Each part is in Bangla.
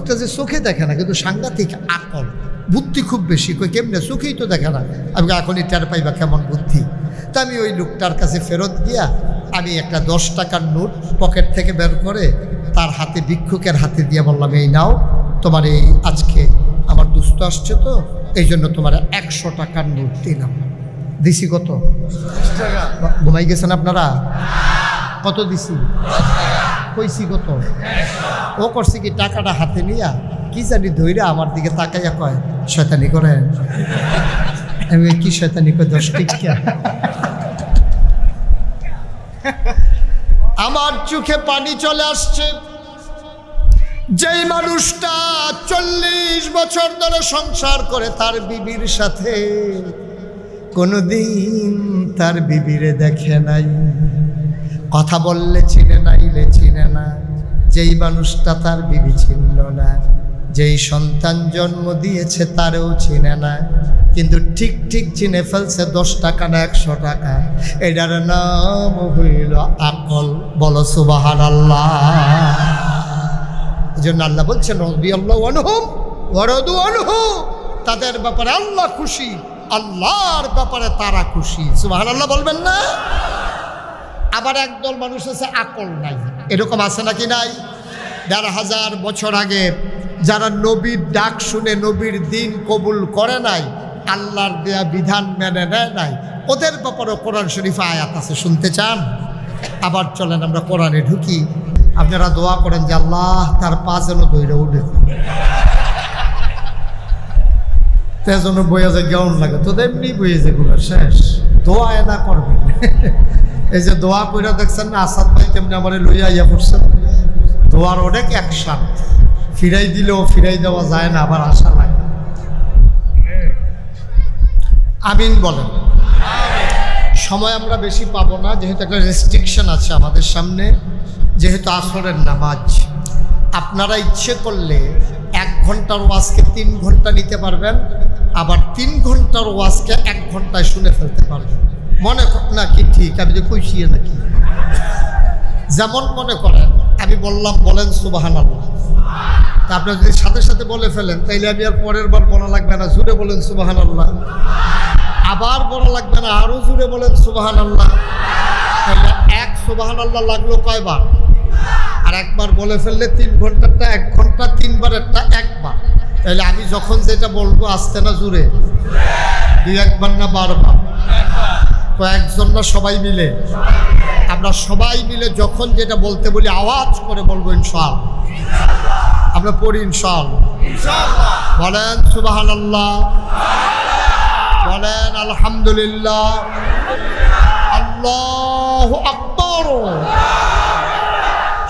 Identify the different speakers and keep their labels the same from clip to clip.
Speaker 1: লোকটা যে চোখে দেখে না কিন্তু সাংঘাতিক আকল, বুদ্ধি খুব বেশি। কই কেমনে? চোখেই তো দেখে না। আমি এখনই টের পাইবা কেমন বুদ্ধি। তা আমি ওই লোকটার কাছে ফেরত গিয়া আমি একটা 10 টাকার নোট পকেট থেকে বের করে তার হাতে, ভিক্ষুকের হাতে দিয়ে বললাম, এই নাও, তোমার এই আজকে আমার দুস্থ আসছে তো এই জন্য তোমার 100 টাকার নোট দিলাম। দিছি কত? ঘুমাই গেছেন আপনারা? কত দিছি? কইছি কত? ও করছে কি টাকাটা হাতে নিয়া কি জানি ধইরা আমার দিকে তাকাইয়া কয়, শয়তানি করেন। আমি কি শয়তানি কই? 10 টিকা। আমার চোখে পানি চলে আসছে। যেই মানুষটা 40 বছর ধরে সংসার করে তার বিবির সাথে, কোনোদিন তার বিবিরে দেখে নাই, কথা বললে চিনে নাইলে চিনে না, যেই মানুষটা তার বিবি চিনল না, যেই সন্তান জন্ম দিয়েছে তারও চিনে না, কিন্তু ঠিক ঠিক চিনে ফেলছে 10 টাকা না 100 টাকা। এটার নাম হইল আকল। বলো সুবহানাল্লাহ। এই জন্য আল্লাহ বলছেন, রাদিয়াল্লাহু আনহুম ওয়া রাদু আনহু, তাদের ব্যাপারে আল্লাহ খুশি, আল্লাহর ব্যাপারে তারা খুশি। সুবহানাল্লাহ বলবেন না? আবার একদল মানুষ আছে আকল নাই, এরকম আছে নাকি নাই? 1500 বছর আগে যারা নবীর ডাক শুনে নবীর দিন কবুল করে নাই, আল্লাহর দেয়া বিধান মেনে নেয় নাই, ওদের ব্যাপারে কোরআন শরীফে আয়াত আছে, শুনতে চান? আবার চলেন আমরা কোরআনে ঢুকি। আপনারা দোয়া করেন যে আল্লাহ তার পা যেন দইরা উঠে, যেন বইয়া যায় কেমন লাগে, তো এমনি বইয়ে যে গুলো শেষ। দোয়া এনা করবেন। এই যে দোয়া কইরা দেখছেন না আসাদ ভাই কেমনি আমার লইয়া ইয়া পড়ছেন, দোয়ার অনেক অ্যাকশন, ফিরাই দিলেও ফিরাই দেওয়া যায় না, আবার আশা লাগে। আমিন বলেন। সময় আমরা বেশি পাবো না, যেহেতু একটা রেস্ট্রিকশন আছে আমাদের সামনে, যেহেতু আসরের নামাজ। আপনারা ইচ্ছে করলে 1 ঘন্টার ওয়াজকে 3 ঘন্টা নিতে পারবেন, আবার 3 ঘন্টার ওয়াজকে 1 ঘন্টায় শুনে ফেলতে পারবেন। মনে না কি ঠিক? আমি যে কইছিয়ে নাকি? যেমন মনে করেন, আমি বললাম বলেন সুবহানাল্লাহ, তা আপনারা যদি সাথে সাথে বলে ফেলেন তাইলে আমি আর পরের বার বলা লাগবে না, জুড়ে বলেন সুবহানাল্লাহ। আবার বলা লাগবে না, আরো জুড়ে বলেন সুবহানাল্লাহ। তাহলে 1 সুবহানাল্লাহ লাগলো কয়বার? আর একবার বলে ফেললে 3 ঘন্টারটা 1 ঘন্টা, 3 বারেরটা 1 বার। তাহলে আমি যখন যেটা বলবো আসতে না জুড়ে, 2-1 বার না 12 বার? কয়েকজন না সবাই মিলে? আমরা সবাই মিলে যখন যেটা বলতে বলি আওয়াজ করে বলবো ইনশাআল্লাহ। আমরা পড়ি ইনশাআল্লাহ। বলেন সুবহানাল্লাহ, বলেন আলহামদুলিল্লাহ, আল্লাহু আকবার।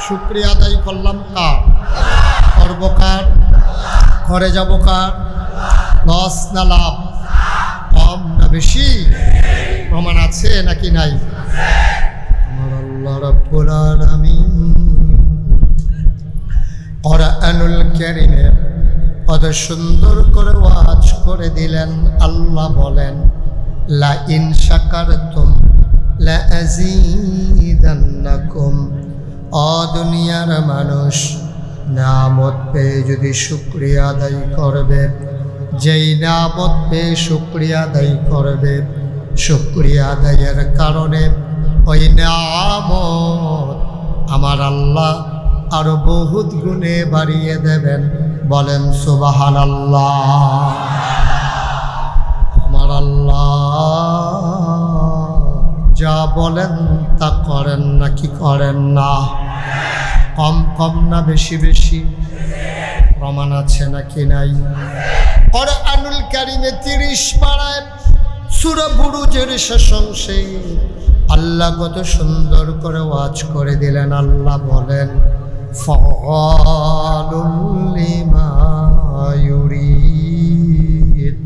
Speaker 1: শুকরিয়া আদায় করলাম কার? করব কার? ঘরে যাব কার? লস না লাভ? কম না বেশি? প্রমাণ আছে নাকি নাই? আমার আল্লাহ রাব্বুল আলামিন কোরআনুল কারীমে কত সুন্দর করে ওয়াজ করে দিলেন। আল্লাহ বলেন, লা ইন শাকারতুম লা আযীদান্নাকুম। ও দুনিয়ার মানুষ, নিয়ামত পেয়ে যদি শুকরিয়া আদায় করবে, যেই নিয়ামত পেয়ে শুকরিয়া আদায় করবে, শুকরিয়া আদায়ের কারণে ওই নিয়ামত আমার আল্লাহ আরো বহুত গুণে বাড়িয়ে দেবেন। বলেন সুবহানাল্লাহ। আমার আল্লাহ যা বলেন তা করেন নাকি করেন না? কম কম না বেশি বেশি? প্রমাণ আছে নাকি নাই? কোরআনুল কারীমে 30 পারায় সূরা বুরুজের শেষ অংশে আল্লাহ কত সুন্দর করে ওয়াজ করে দিলেন। আল্লাহ বলেন, ফাআলুল লিমা ইউরিদ।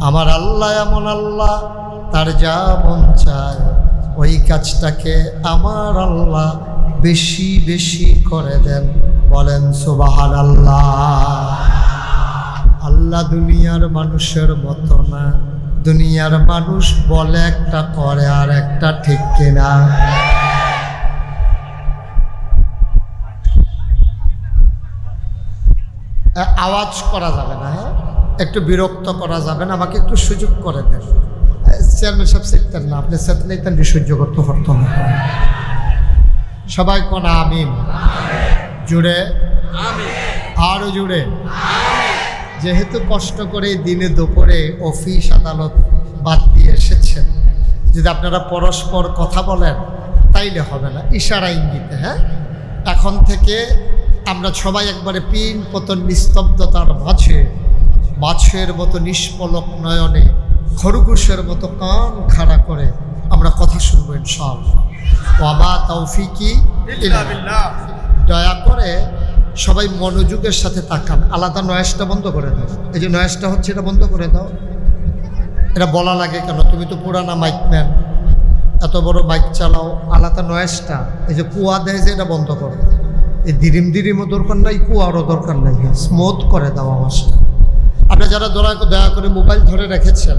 Speaker 1: আমার আল্লাহ এমন আল্লাহ, তার যা মন চায় ওই কাজটাকে আমার আল্লাহ বেশি বেশি করে দেন। বলেন সুবহানাল্লাহ। আল্লাহ দুনিয়ার মানুষের মতো না। দুনিয়ার মানুষ বলে একটা করে আর একটা, ঠিক কিনা? আওয়াজ করা যাবে না, হ্যাঁ, একটু বিরক্ত করা যাবে না, আমাকে একটু সুযোগ করে দেন। চেয়ারম্যান সাহেব শিখতেন না, আপনি চেতনাইতেন সহ্য করতে পারত না। সবাই কোন আমিন, জুড়ে আরো জুড়ে। যেহেতু কষ্ট করে দিনে দুপুরে অফিস আদালত বাদ দিয়ে এসেছেন, যদি আপনারা পরস্পর কথা বলেন তাইলে হবে না, ইশারা ইঙ্গিতে। হ্যাঁ, এখন থেকে আমরা সবাই একবারে পিন পতন নিস্তব্ধতার মাঝে মাছের মতো নিষ্পলক নয়নে খরগোশের মতো কান খাড়া করে আমরা কথা শুনবো ইনশাআল্লাহ। ওয়া মা তাওফিকি ইল্লা বিল্লাহ। দয়া করে সবাই মনোযোগের সাথে তাকান। আলাদা নয়েজটা বন্ধ করে দাও। এই যে নয়েজটা হচ্ছে এটা বন্ধ করে দাও। এটা বলা লাগে কেন? তুমি তো পুরানা মাইকম্যান, এত বড় মাইক চালাও, আলাদা নয়েজটা এই যে কুয়া দেয় যে এটা বন্ধ করো। এই দিরিমও দরকার নাই, কুয়ারও দরকার নাই, স্মুথ করে দাও আওয়াজটা। আপনারা যারা দয়া করে মোবাইল ধরে রেখেছেন,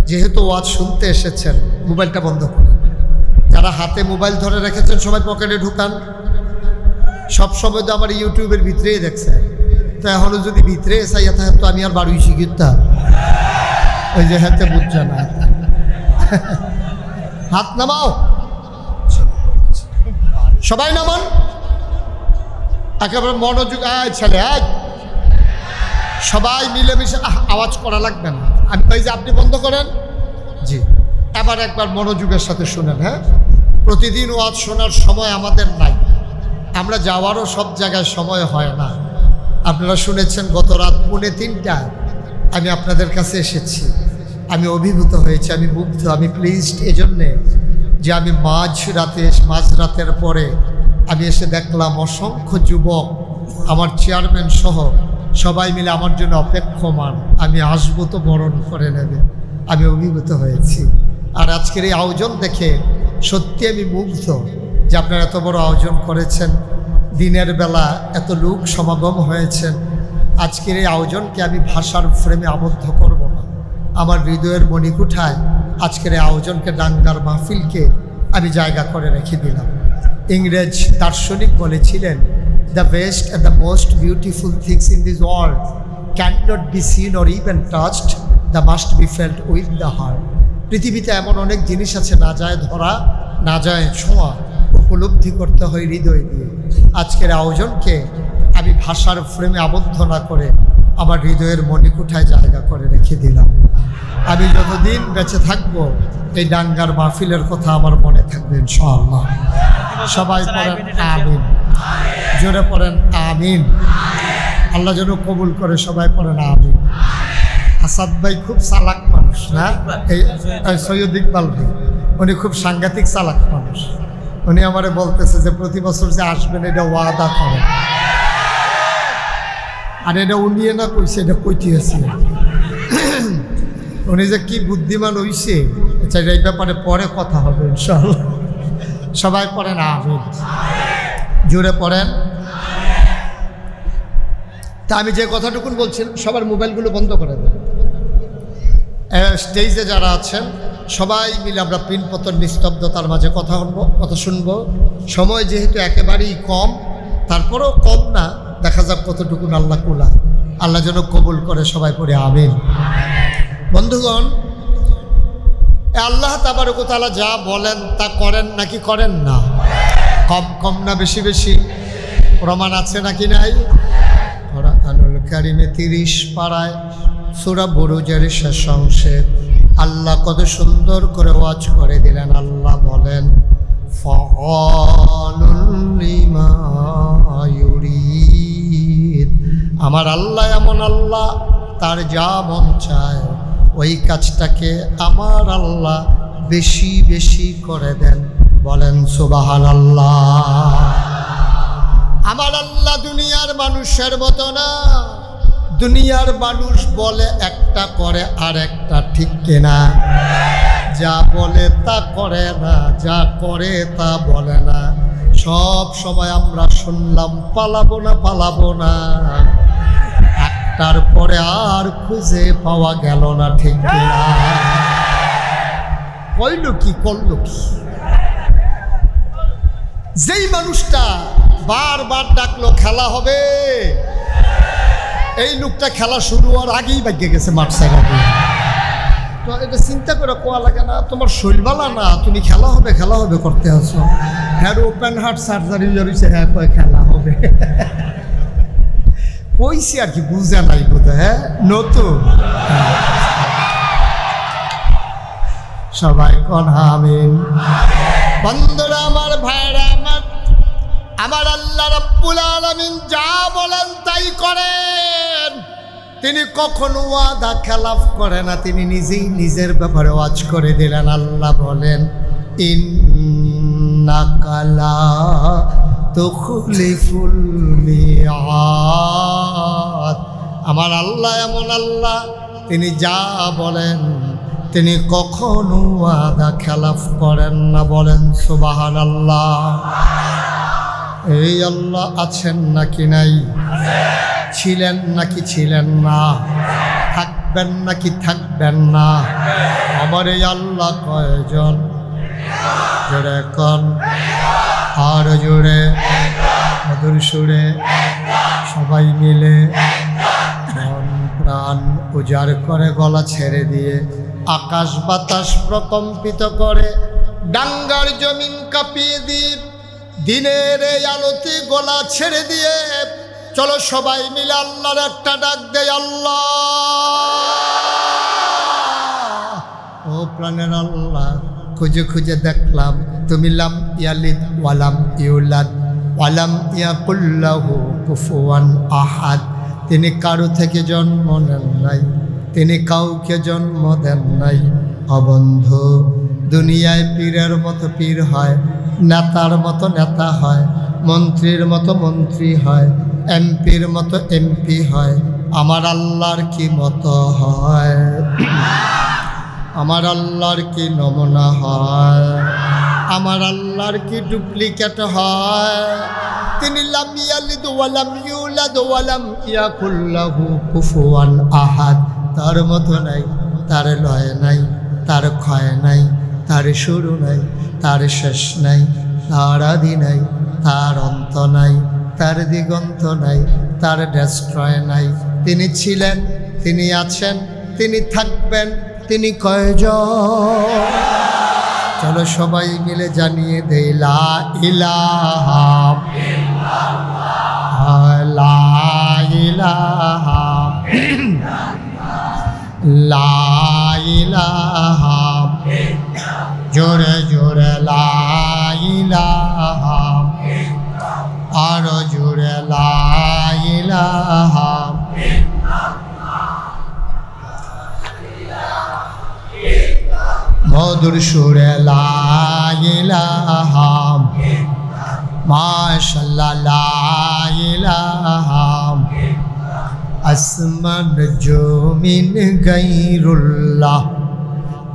Speaker 1: যেহেতু ওয়াজ শুনতে এসেছেন, মোবাইলটা বন্ধ করুন। যারা হাতে মোবাইল ধরে রেখেছেন সবাই পকেটে ঢুকান। সবসময় তো আমার ইউটিউবের ভিতরেই দেখছেন, তো এখনো যদি ভিতরে চাইয়া থাকে তো আমি আর বাড়ি শিখিতা ওই যে হাতে বুঝছে না। হাত নামাও, সবাই নামান, একেবারে মনোযোগ। ছেলে সবাই মিলেমিশে আওয়াজ করা লাগবে না। আমি ওই যে আপনি বন্ধ করেন, জি, এবার একবার মনোযোগের সাথে শুনেন। হ্যাঁ, প্রতিদিন ওয়াজ শোনার সময় আমাদের নাই, আমরা যাওয়ারও সব জায়গায় সময় হয় না। আপনারা শুনেছেন গত রাত 2:30টায় আমি আপনাদের কাছে এসেছি। আমি অভিভূত হয়েছি, আমি মুগ্ধ, আমি প্লিজড এজন্যে যে আমি মাঝরাতের পরে আমি এসে দেখলাম অসংখ্য যুবক আমার চেয়ারম্যান সহ সবাই মিলে আমার জন্য অপেক্ষমান, আমি আসবো তো বরণ করে নেবে। আমি অভিভূত হয়েছি। আর আজকের এই আয়োজন দেখে সত্যি আমি মুগ্ধ যে আপনারা এত বড় আয়োজন করেছেন, দিনের বেলা এত লোক সমাগম হয়েছেন। আজকের এই আয়োজনকে আমি ভাষার ফ্রেমে আবদ্ধ করব না। আমার হৃদয়ের মণিকুঠায় আজকের এই আয়োজনকে, ডাঙ্গার মাহফিলকে আমি জায়গা করে রেখে দিলাম। ইংরেজ দার্শনিক বলেছিলেন, the best and the most beautiful things in this world can not be seen or even touched, the must be felt with the heart. পৃথিবীতে এমন অনেক জিনিস আছে না যায় ধরা, না যায় ছোঁয়া, উপলব্ধি করতে হয় হৃদয় দিয়ে। আজকের আয়োজনকে আমি ভাষার ফ্রেমে আবদ্ধ না করে আমার হৃদয়ের মণিকুঠায় জায়গা করে রেখে দিলাম। আমি যতদিন বেঁচে থাকবো এই ডাঙ্গার মাহফিলের কথা আমার মনে থাকবে ইনশাআল্লাহ। সবাই পড়েন আমিন, জোরে পড়েন আমিন। আল্লাহ যেন কবুল করে, সবাই পড়েন আমিন। আসাদ ভাই খুব চালাক মানুষ না, এই সৈয়দ ইকবাল ভাই, উনি খুব সাংঘাতিক চালাক মানুষ। উনি আমারে বলতেছে যে প্রতি বছর যে আসবেন এটা ওয়াদা করেন। আর এটা উনি না কইছে, এটা কইতে আছে। উনি যে কি বুদ্ধিমান হইছে, আচ্ছা এই ব্যাপারে পরে কথা হবে ইনশাআল্লাহ। সবাই পড়েন আমিন, জোরে পড়েন। তা আমি যে কথাটুকুন বলছিলাম, সবার মোবাইলগুলো বন্ধ করে দেন। স্টেজে যারা আছেন সবাই মিলে আমরা পিনপতন নিস্তব্ধতার মাঝে কথা শুনবো। সময় যেহেতু একেবারেই কম, তারপরেও কম না, দেখা যাক কতটুকুন আল্লাহ কুলা। আল্লাহ যেন কবুল করে, সবাই পড়ে আমিন। বন্ধুগণ, আল্লাহ তাবারক ওয়া তাআলা যা বলেন তা করেন নাকি করেন না? কম না বেশি? প্রমাণ আছে নাকি নাই? কোরআনুল কারীমে 30 পারায় সূরা বুরুজের শেষ অংশে আল্লাহ কত সুন্দর করে ওয়াজ করে দিলেন। আল্লাহ বলেন, ফাআলুল লিমা ইউরিদ। আমার আল্লাহ এমন আল্লাহ, তার যা মন চায় ওই কাজটাকে আমার আল্লাহ বেশি বেশি করে দেন। বলেন সুবহানাল্লাহ। আমার আল্লাহ দুনিয়ার মানুষের মতো না। দুনিয়ার মানুষ বলে একটা, করে আর একটা, ঠিক কিনা? যা বলে তা করে না, যা করে তা বলে না। সব সময় আমরা শুনলাম পালাবো না, একটার পরে আর খুঁজে পাওয়া গেল না, ঠিক কিনা? কইল কি, করল কি? যেই মানুষটা বারবার ডাকলো খেলা হবে, এই লোকটা খেলা শুরু হওয়ার আগেই বাগিয়ে গেছে মাঠ সাইডে। তো এটা চিন্তা করে কোয়া লাগে না, তোমার শৈলবালা না, তুমি খেলা হবে করতে আছো। হ্যাঁ ওপেন হার্ট সার্জারি হয়েছে, হ্যাঁ কয় খেলা হবে কইছি আর কি, বুঝে নাই বোধ। হ্যাঁ নতুন সবাই কোন আমিন। বন্ধুরা আমার, ভাইরা আমার, আমার আল্লাহ রাব্বুল আলামিন যা বলেন তাই করেন। তিনি কখনো ওয়াদা খেলাফ করে না। তিনি নিজেই নিজের ব্যাপারে ওয়াজ করে দিলেন। আল্লাহ বলেন ইন্নাকা লা তুখলিফুল মিআদ। আমার আল্লাহ এমন আল্লাহ, তিনি যা বলেন তিনি কখনো ওয়াদা খেলাফ করেন না। বলেন সুবহানাল্লাহ। এই আল্লাহ আছেন নাকি নাই? ছিলেন নাকি ছিলেন না? থাকবেন নাকি থাকবেন না? আমার এই আল্লাহ কয়জন? জোরে কোন, আর জোরে, মধুর সুরে সবাই মিলে মন প্রাণ উজাড় করে গলা ছেড়ে দিয়ে, আকাশ বাতাস প্রকম্পিত করে, ডাঙ্গার জমিন কাঁপিয়ে দিয়ে, দিনের এই আলোতে গলা ছেড়ে দিয়ে চলো সবাই মিলে আল্লাহর একটা ডাক দেয়। আল্লাহ ও প্রাণের আল্লাহ, খুঁজে খুঁজে দেখলাম তুমি লাম ইয়ালিদ ওয়ালাম ইউলাদ ওয়ালাম ইয়াকুল লাহু কুফুয়ান আহাদ। তিনি কারো থেকে জন্ম নেন নাই, তিনি কাউকে জন্ম দেন নাই। অবন্ধ, দুনিয়ায় পীরের মতো পীর হয়, নেতার মতো নেতা হয়, মন্ত্রীর মতো মন্ত্রী হয়, এমপির মতো এমপি হয়। আমার আল্লাহর কি মতো হয়? আমার আল্লাহর কি নমুনা হয়? আমার আল্লাহর কি ডুপ্লিকেট হয়? তিনি লাম ইয়ালিদ ওয়ালাম ইউলাদ ওয়ালাম ইয়াকুল লাহু কুফুয়ান আহাদ। তার মতো নাই, তার লয় নাই, তার ক্ষয় নাই, তার শুরু নাই, তার শেষ নাই, তার আদি নাই, তার অন্ত নাই, তার দিগন্ত নাই, তার ডেস্ট্রয় নাই। তিনি ছিলেন, তিনি আছেন, তিনি থাকবেন, তিনি কয়জন? চলো সবাই মিলে জানিয়ে দেই লা ইলাহা ইল্লাল্লাহ, লা ইলাহা লা ইলাহা, জোরে জোরে লা ইলাহা, আরো জোরে লা ইলাহা। মধুর সুরে লা ইলাহা, মাশাআল্লাহ লা ইলাহা। আসমান জমিন গায়রুল্লাহ,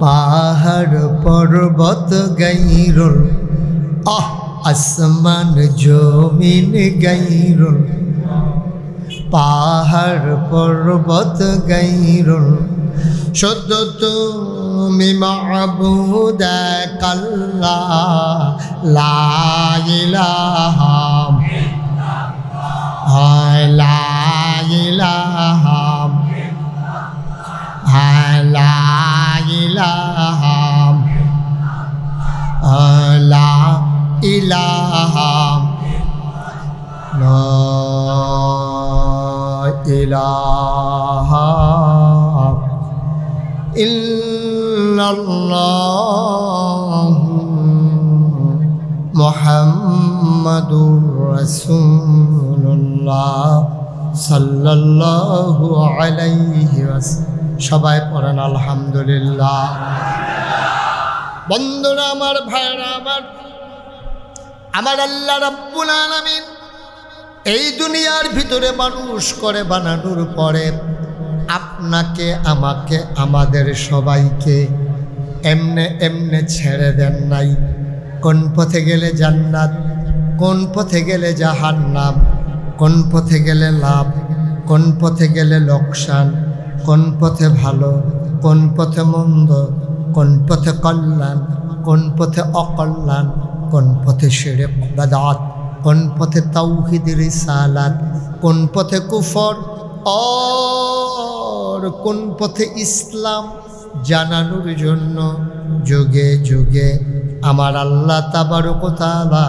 Speaker 1: পাহাড় পর্বত গায়রুল্লাহ। আসমান জমিন গায়রুল্লাহ, পাহাড় পর্বত গায়রুল্লাহ। শুধু তুমি মাবুদ এক আল্লাহ, লা ইলাহা লা ইলাহা লা ইলাহা লা ইলাহা লা ইলাহা ইল্লাল্লাহ মুহাম্মাদুর রাসূলুল্লাহ সাল্লাল্লাহু আলাইহি ওয়াসাল্লাম। সবাই পড়েন আলহামদুলিল্লাহ। বন্ধুরা আমার, ভাইরা আমার, আমার আল্লাহ রাব্বুল আলামিন এই দুনিয়ার ভিতরে মানুষ করে বানানোর পরে আপনাকে, আমাকে, আমাদের সবাইকে এমনে এমনে ছেড়ে দেন নাই। কোন পথে গেলে জান্নাত, কোন পথে গেলে জাহান্নাম, কোন পথে গেলে লাভ, কোন পথে গেলে লোকসান, কোন পথে ভালো, কোন পথে মন্দ, কোন পথে কল্যাণ, কোন পথে অকল্যাণ, কোন পথে শিরক বিদআত, কোন পথে তাওহীদ রিসালাত, কোন পথে কুফর, और কোন পথে ইসলাম জানানোর জন্য যুগে যুগে আমার আল্লাহ তাবারক ওয়া তাআলা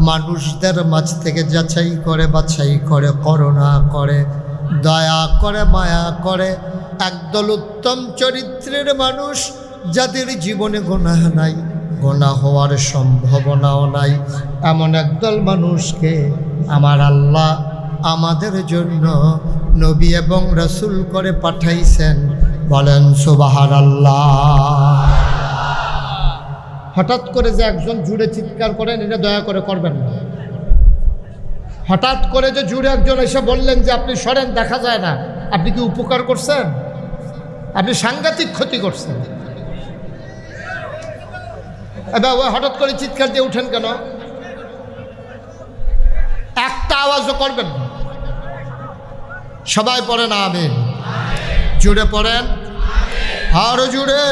Speaker 1: মানুষদের মাঝ থেকে যাচাই করে বাছাই করে করুণা করে দয়া করে মায়া করে একদল উত্তম চরিত্রের মানুষ যাদের জীবনে গুনাহ নাই, গুনাহ হওয়ার সম্ভাবনাও নাই, এমন একদল মানুষকে আমার আল্লাহ আমাদের জন্য নবী এবং রাসূল করে পাঠাইছেন। বলেন সুবহানাল্লাহ। হঠাৎ করে যে একজন জুড়ে চিৎকার করেন, এটা দয়া করে করবেন না। হঠাৎ করে যে জুড়ে একজন এসে বললেন যে আপনি সরেন, দেখা যায় না, আপনি কি উপকার করছেন? আপনি সাংঘাতিক ক্ষতি করছেন। এবার হঠাৎ করে চিৎকার দিয়ে উঠেন কেন? একটা আওয়াজও করবেন না। সবাই পড়েন আমিন। জুড়ে পড়েন, আরো জুড়ে।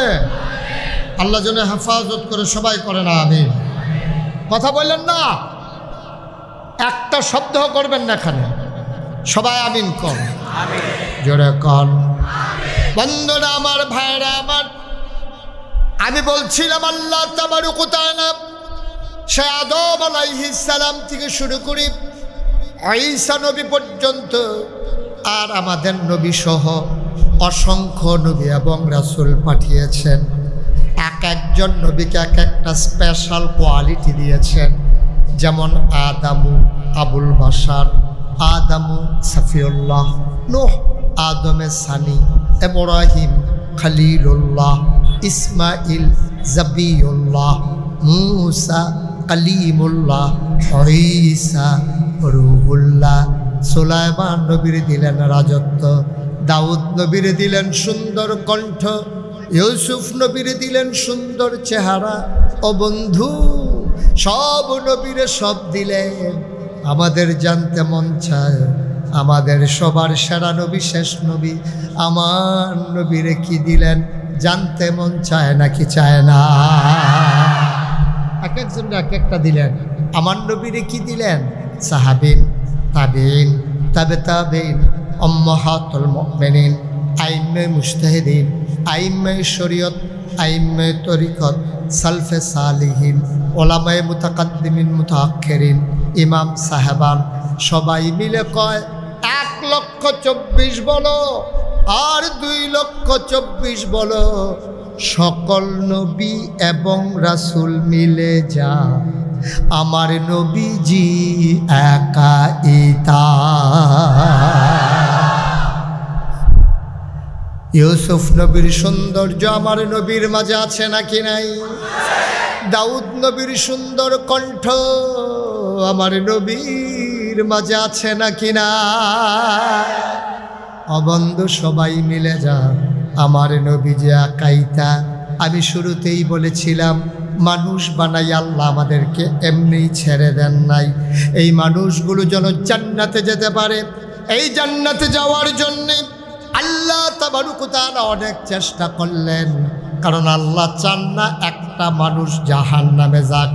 Speaker 1: আল্লাহ যেন হেফাজত করে সবাই করেন আমিন। কথা বললেন না, একটা শব্দ করবেন না এখানে। সবাই আমিন কর, জোরে কর। বন্ধুরা আমার, ভাইরা আমার, আমি বলছিলাম আল্লাহ তাবারক ওয়া তাআলা সে আদম আলাইহিস সালাম থেকে শুরু করে ঈসা নবী পর্যন্ত আর আমাদের নবী সহ অসংখ্য নবী এবং রাসূল পাঠিয়েছেন। এক একজন নবীকে এক একটা স্পেশাল কোয়ালিটি দিয়েছেন। যেমন আদামু আবুল বাশার, আদামু সফিউল্লাহ, নূহ আদমে সানি, ইব্রাহিম খলিলুল্লাহ, ইসমাইল জবিউল্লাহ, মূসা কালিমুল্লাহ, ঈসা রূহুল্লাহ। সুলাইমান নবীর দিলেন রাজত্ব, দাউদ নবীর দিলেন সুন্দর কণ্ঠ, ইউসুফ নবীর দিলেন সুন্দর চেহারা। ও বন্ধু, সব নবীরে সব দিলেন। আমাদের জানতে মন চায় আমাদের সবার সেরা নবী, শেষ নবী আমার নবীরে কি দিলেন জানতে মন চায় নাকি চায় না? এক একজন এক একটা দিলেন। আমার নবীরে কি দিলেন? সাহাবিন, তাবিন, তাবে তাবিন, উম্মাহাতুল মুমিনিন, আইম্মে মুজতাহিদিন, আইম্মে শরীয়ত, আইম্মে তরিকত, সালফে সালিহিন, ওলামায়ে মুতাকাদ্দিমিন মুতাআখিরিন, ইমাম সাহেবান, সবাই মিলে কয় 1,24,000 বলো আর 2,24,000 বলো। সকল নবী এবং রাসূল মিলে যা আমার নবীজি একা ইতা। ইউসুফ নবীর সৌন্দর্য আমার নবীর মাঝে আছে নাকি নাই? দাউদ নবীর সুন্দর কণ্ঠ আমার নবীর মাঝে আছে নাকি না? অবন্ধু, সবাই মিলে যা আমার নবী যে একাইতা। আমি শুরুতেই বলেছিলাম মানুষ বানাই আল্লাহ আমাদেরকে এমনি ছেড়ে দেন নাই। এই মানুষগুলো যেন জান্নাতে যেতে পারে, এই জান্নাতে যাওয়ার জন্যে আল্লাহ তাবারক ওয়া তাআলা অনেক চেষ্টা করলেন। কারণ আল্লাহ চান না একটা মানুষ জাহান্নামে যাক।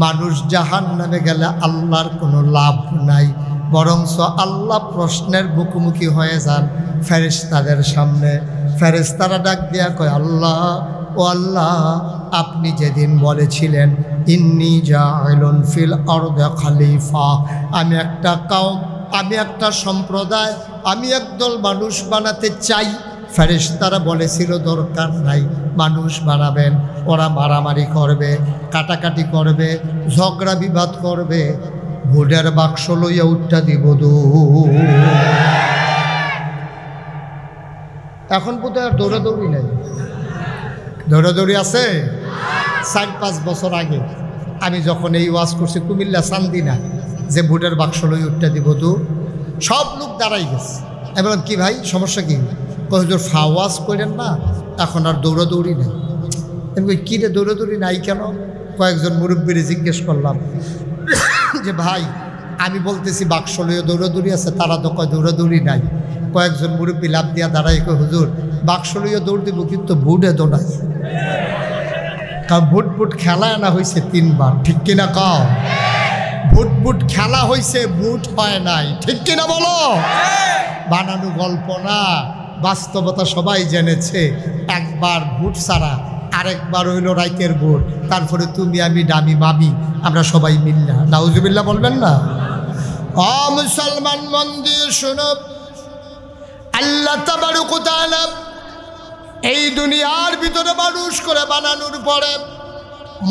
Speaker 1: মানুষ জাহান্নামে গেলে আল্লাহর কোনো লাভ নাই, বরঞ্চ আল্লাহ প্রশ্নের মুখোমুখি হয়ে যান ফেরেশতাদের সামনে। ফেরেশতারা ডাক দিয়া কয়, আল্লাহ ও আল্লাহ, আপনি যেদিন বলেছিলেন ইন্নী জাইলুন ফিল আরদি খলিফা, আমি একটা কওম, আমি একটা সম্প্রদায়, আমি একদল মানুষ বানাতে চাই। ফেরেশতারা বলেছিল দরকার নাই, মানুষ বানাবেন, ওরা মারামারি করবে, কাটাকাটি করবে, ঝগড়া বিবাদ করবে, ভোটের বাক্স লইয়া উঠটা দিব দূর। এখন বোধহয় আর দৌড়াদৌড়ি নাই। দৌড়াদৌড়ি আছে? 4-5 বছর আগে আমি যখন এই ওয়াজ করছি কুমিল্লা চান্দিনা, যে ভোটের বাক্স লইয়া উঠটা দিব দূর, সব লোক দাঁড়াই গেছে। আমি বললাম, কি ভাই সমস্যা কি? হুজুর ফাওয়াজ করেন না, এখন আর দৌড়াদৌড়ি নেই। আমি কী রে দৌড়াদৌড়ি নাই কেন? কয়েকজন মুরব্বীরে জিজ্ঞেস করলাম যে ভাই আমি বলতেছি বাক্স লইয়া দৌড়াদৌড়ি আছে, তারা তো কয় দৌড়াদৌড়ি নাই। কয়েকজন মুরব্বী লাভ দিয়া দাঁড়াই কয়, হুজুর বাক্স লইয়া দৌড় দিব কিন্তু ভোটে দৌড়াই। কারণ ভোট খেলা আনা হয়েছে 3 বার, ঠিক কিনা কাও? ভোট খেলা হয়েছে, ভোট হয় নাই, ঠিক কিনা বলো? বানানো গল্প না, বাস্তবতা সবাই জেনেছে। একবার ভোট ছাড়া, আরেকবার হইল রাইতের ভোট, তারপরে তুমি আমি ডামি মামি আমরা সবাই মিল্লা। নাউজুবিল্লাহ বলবেন না? ও মুসলমান মন দিয়ে শোনো, আল্লাহ তাবারক ওয়া তাআলা এই দুনিয়ার ভিতরে মানুষ করে বানানোর পরে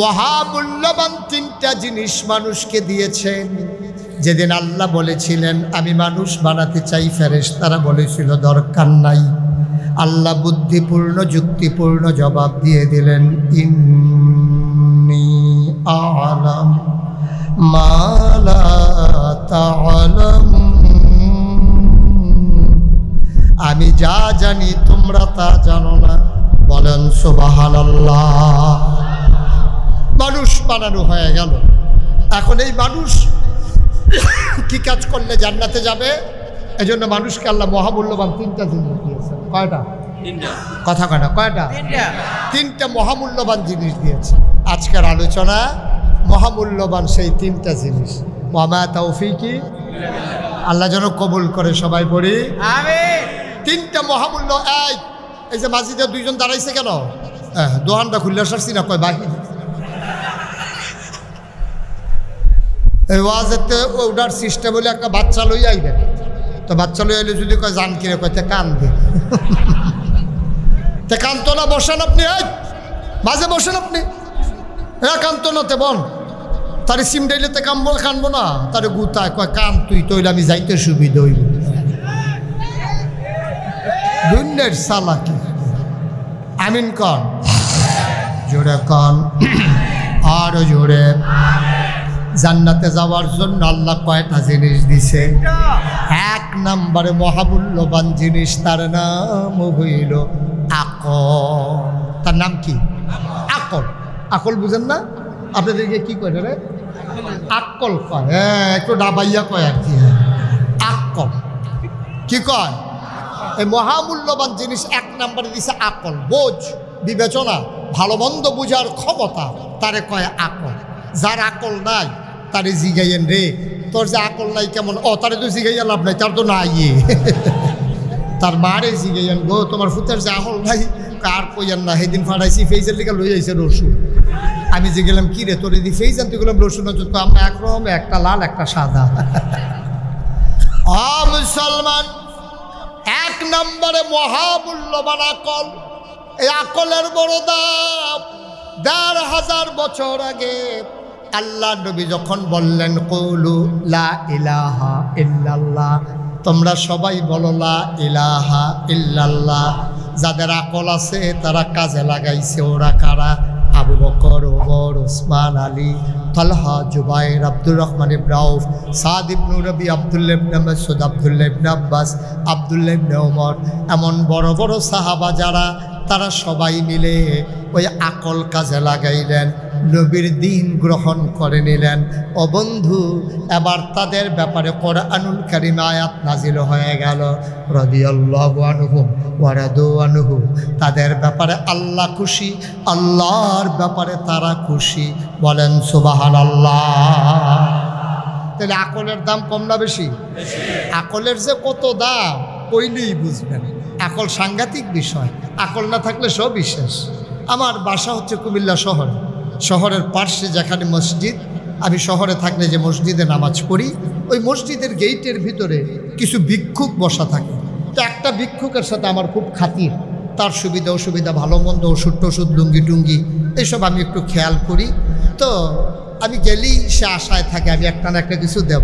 Speaker 1: মহামূল্যবান তিনটা জিনিস মানুষকে দিয়েছেন। যেদিন আল্লাহ বলেছিলেন আমি মানুষ বানাতে চাই, ফেরেশতারা বলেছিল দরকার নাই। আল্লাহ বুদ্ধিপূর্ণ যুক্তিপূর্ণ জবাব দিয়ে দিলেন, ইন্নী আ'লাম মা লা তা'লামুন, আমি যা জানি তোমরা তা জানো না। বলেন সুবহানাল্লাহ। মানুষ বানানো হয়ে গেল। এখন এই মানুষ কি কাজ করলে জান্নাতে যাবে? এজন্য মানুষকে আল্লাহ মহামূল্যবান তিনটা জিনিস দিয়েছেন। কয়টা? কথা কয় না, কয়টা? তিনটা মহামূল্যবান জিনিস দিয়েছে। আজকের আলোচনা মহামূল্যবান সেই তিনটা জিনিস। ওয়া মা তাওফীকি, আল্লাহ যেন কবুল করে, সবাই পড়ি আমিন। তিনটা মহামূল্য। এই যে মাঝিদের দুইজন দাঁড়াইছে কেন? দোহানটা খুললে সারছি না, কয় বাকি এই ওয়াজেতে ওটার সিস্টেম হলে একটা বাচ্চা লই আইবেন, তো বাচ্চা লই আইলে যদি কয় জান কিনে কয় তে কান দে, তে কান্ত না, বসেন আপনি, মাঝে বসেন আপনি, কান্ত না তে বন, তারে সিম ডাইলে তে কানবো না, তারে গুতায় কয় কান তুই, তৈলে আমি যাইতে সুবিধা হইব। দুনিয়ার সালাকি। আমিন কন, জোরে কন, আরো জোরে। জান্নাতে যাওয়ার জন্য আল্লাহ কয়টা জিনিস দিছে? এক নম্বরে মহামূল্যবান জিনিস, তার নাম হইল আকল। তার নাম কি? আকল। আকল বুঝেন না? আপনাদেরকে কি কয় রে? আকল কয়। হ্যাঁ, একটু ডাবাইয়া কয় আর কি। আকল কি কয়? এই মহামূল্যবান জিনিস এক নম্বরে দিছে আকল, বোঝ, বিবেচনা, ভালো মন্দ বুঝার ক্ষমতা, তারে কয় আকল। যার আকল নাই তারে জিগাইয়েন রে, তোর যে আকল নাই কেমন? ও তারে তো জিগাইয়া লাভ নাই, তার তো নাই। তার মারে জিগাইয়েন, গো তোমার ফুতের যে আকল নাই, কার কইয়েন না। সেদিন ফাটাইছি ফেইজের লিখা লই আইছে রসুন। আমি যে গেলাম কি রে তোর দি ফেইজ আনতে গেলাম রসুন, আমরা একরকম, একটা লাল একটা সাদা। মুসলমান, এক নম্বরে মহামূল্যবান আকল। এই আকলের বড় দাম। ১,৫০০ বছর আগে আল্লাহ নবী যখন বললেন কৌলু লা ইলাহা ইল্লাল্লাহ, তোমরা সবাই বলো লা ইলাহা ইল্লাল্লাহ, যাদের আকল আছে তারা কাজে লাগাইছে। ওরা কারা? আবু বকর, ওমর, ওসমান, আলী, তালহা, জুবাইর, আব্দুর রহমান ইবনে আউফ, সাদ ইবনে রবি, আব্দুল্লাহ ইবনে মাসউদ, আব্দুল্লাহ ইবনে আব্বাস, আব্দুল্লাহ ইবনে ওমর, এমন বড় বড় সাহাবা যারা, তারা সবাই মিলে ওই আকল কাজে লাগাইলেন, নবীর দিন গ্রহণ করে নিলেন। ও বন্ধু, এবার তাদের ব্যাপারে কোরআনুল কারীম আয়াত নাজিল হয়ে গেল, রাদিয়াল্লাহু আনহুম ওয়া রাদু আনহু। তাদের ব্যাপারে আল্লাহ খুশি, আল্লাহর ব্যাপারে তারা খুশি। বলেন সুবহানাল্লাহ। তাহলে আকলের দাম কম না বেশি? আকলের যে কত দাম কইলেই বুঝবেন। আকল সাংঘাতিক বিষয়। আকল না থাকলে সব বিশেষ। আমার বাসা হচ্ছে কুমিল্লা শহরে। শহরের পার্শ্বে যেখানে মসজিদ, আমি শহরে থাকলে যে মসজিদে নামাজ পড়ি, ওই মসজিদের গেইটের ভিতরে কিছু ভিক্ষুক বসা থাকে। তো একটা ভিক্ষুকের সাথে আমার খুব খাতির। তার সুবিধা অসুবিধা, ভালো মন্দ, ওষুধ টষুধ, লুঙ্গি টুঙ্গি, এইসব আমি একটু খেয়াল করি। তো আমি গেলেই সে আশায় থাকে আমি একটা না একটা কিছু দেব।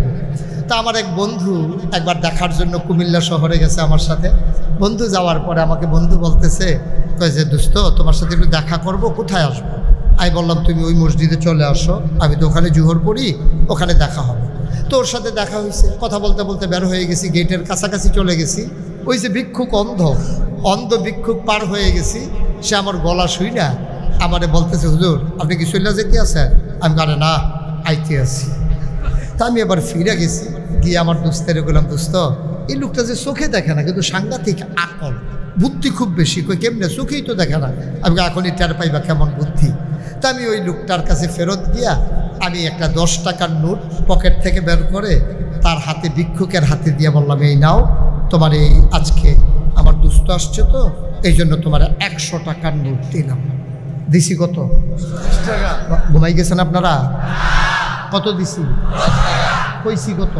Speaker 1: তা আমার এক বন্ধু একবার দেখার জন্য কুমিল্লা শহরে গেছে আমার সাথে। বন্ধু যাওয়ার পরে আমাকে বন্ধু বলতেছে, কয় যে দোস্ত তোমার সাথে একটু দেখা করব, কোথায় আসবো? আমি বললাম তুমি ওই মসজিদে চলে আসো, আমি তো ওখানে জোহর পড়ি, ওখানে দেখা হবে। তো ওর সাথে দেখা হয়েছে, কথা বলতে বলতে বের হয়ে গেছি, গেটের কাছাকাছি চলে গেছি। ওই যে ভিক্ষুক, অন্ধ ভিক্ষুক পার হয়ে গেছি। সে আমার গলা শুই না আমারে বলতেছে, হুজুর আপনি কি চলে যেতে আছেন? আমি কারে না, আইতে আছি। তা আমি এবার ফিরে গেছি, গিয়ে আমার দোস্তের বললাম, দোস্ত এই লোকটা যে চোখে দেখে না, কিন্তু সাংঘাতিক আকল, বুদ্ধি খুব বেশি। কই কেমনে? চোখেই তো দেখে না। আমি এখনই টের পাইবা কেমন বুদ্ধি। তা আমি ওই লোকটার কাছে ফেরত গিয়া আমি একটা 10 টাকার নোট পকেট থেকে বের করে তার হাতে, ভিক্ষুকের হাতে দিয়ে বললাম, এই নাও, তোমার এই আজকে আমার দুস্থ আসছে তো এই জন্য তোমার 100 টাকার নোট দিলাম। দিছি কত? ঘুমাই গেছেন আপনারা? কত দিছি? কইছি কত?